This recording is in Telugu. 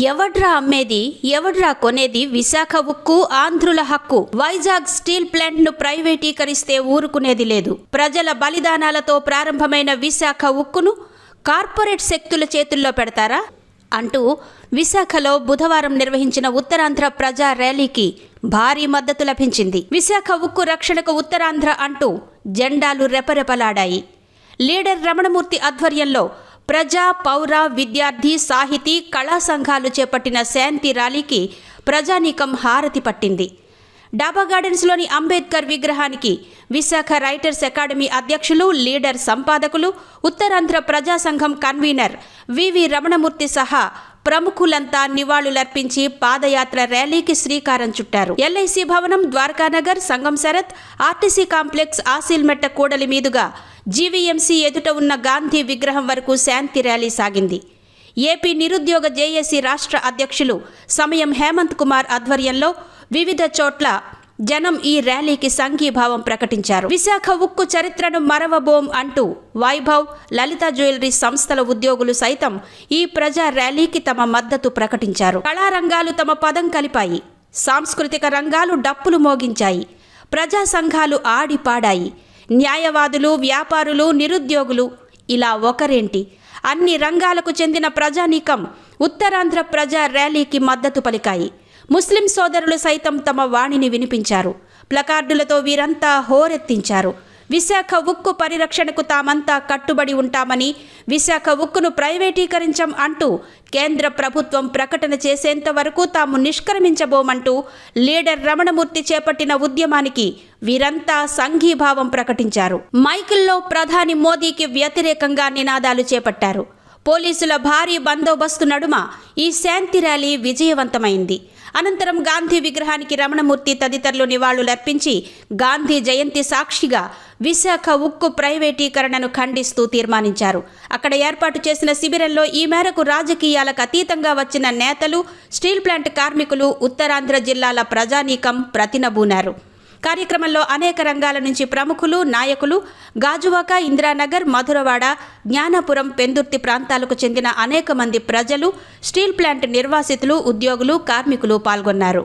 ఎవడ్రా అమ్మేది, ఎవడ్రా కొనేది? విశాఖ ఉక్కు ఆంధ్రుల హక్కు. వైజాగ్ స్టీల్ ప్లాంట్ ను ప్రైవేటీకరిస్తే ఊరుకునేది లేదు. ప్రజల బలిదానాలతో ప్రారంభమైన విశాఖ ఉక్కును కార్పొరేట్ శక్తుల చేతుల్లో పెడతారా అంటూ విశాఖలో బుధవారం నిర్వహించిన ఉత్తరాంధ్ర ప్రజా ర్యాలీకి భారీ మద్దతు లభించింది. విశాఖ ఉక్కు రక్షణకు ఉత్తరాంధ్ర అంటూ జెండాలు రెపరెపలాడాయి. లీడర్ రమణమూర్తి ఆధ్వర్యంలో ప్రజా, పౌర, విద్యార్థి, సాహితీ, కళా సంఘాలు చేపట్టిన శాంతి ర్యాలీకి ప్రజానీకం హారతి పట్టింది. డాబా గార్డెన్స్లోని అంబేద్కర్ విగ్రహానికి విశాఖ రైటర్స్ అకాడమీ అధ్యక్షులు, లీడర్ సంపాదకులు, ఉత్తరాంధ్ర ప్రజా సంఘం కన్వీనర్ వివి రమణమూర్తి సహా ప్రముఖులంతా నివాళులర్పించి పాదయాత్ర ర్యాలీకి శ్రీకారం చుట్టారు. ఎల్ఐసి భవనం, ద్వారకానగర్, సంగం శరత్, ఆర్టీసీ కాంప్లెక్స్, ఆసిల్మెట్ట కూడలి మీదుగా జీవీఎంసీ ఎదుట ఉన్న గాంధీ విగ్రహం వరకు శాంతి ర్యాలీ సాగింది. ఏపీ నిరుద్యోగ జేఏసీ రాష్ట్ర అధ్యక్షులు సమయం హేమంత్ కుమార్ ఆధ్వర్యంలో వివిధ చోట్ల జనం ఈ ర్యాలీకి సంఘీభావం ప్రకటించారు. విశాఖ ఉక్కు చరిత్రను మరవబోం అంటూ వైభవ్, లలిత జ్యువెలరీ సంస్థల ఉద్యోగులు సైతం ఈ ప్రజా ర్యాలీకి తమ మద్దతు ప్రకటించారు. కళారంగాలు తమ పదం కలిపాయి. సాంస్కృతిక రంగాలు డప్పులు మోగించాయి. ప్రజా సంఘాలు ఆడి పాడాయి. న్యాయవాదులు, వ్యాపారులు, నిరుద్యోగులు ఇలా ఒకరేంటి అన్ని రంగాలకు చెందిన ప్రజానీకం ఉత్తరాంధ్ర ప్రజా ర్యాలీకి మద్దతు పలికాయి. ముస్లిం సోదరులు సైతం తమ వాణిని వినిపించారు. ప్లకార్డులతో వీరంతా హోరెత్తించారు. విశాఖ ఉక్కు పరిరక్షణకు తామంతా కట్టుబడి ఉంటామని, విశాఖ ఉక్కును ప్రైవేటీకరించం అంటూ కేంద్ర ప్రభుత్వం ప్రకటన చేసేంత వరకు తాము నిష్క్రమించబోమంటూ లీడర్ రమణమూర్తి చేపట్టిన ఉద్యమానికి వీరంతా సంఘీభావం ప్రకటించారు. మైకుల్లో ప్రధాని మోదీకి వ్యతిరేకంగా నినాదాలు చేపట్టారు. పోలీసుల భారీ బందోబస్తు నడుమ ఈ శాంతి ర్యాలీ విజయవంతమైంది. అనంతరం గాంధీ విగ్రహానికి రమణమూర్తి తదితరులు నివాళులర్పించి గాంధీ జయంతి సాక్షిగా విశాఖ ఉక్కు ప్రైవేటీకరణను ఖండిస్తూ తీర్మానించారు. అక్కడ ఏర్పాటు చేసిన శిబిరంలో ఈ మేరకు రాజకీయాలకు అతీతంగా వచ్చిన నేతలు, స్టీల్ ప్లాంట్ కార్మికులు, ఉత్తరాంధ్ర జిల్లాల ప్రజానీకం ప్రతినబూనారు. కార్యక్రమంలో అనేక రంగాల నుంచి ప్రముఖులు, నాయకులు, గాజువాక, ఇందిరానగర్, మధురవాడ, జ్ఞానాపురం, పెందుర్తి ప్రాంతాలకు చెందిన అనేక మంది ప్రజలు, స్టీల్ ప్లాంట్ నిర్వాసితులు, ఉద్యోగులు, కార్మికులు పాల్గొన్నారు.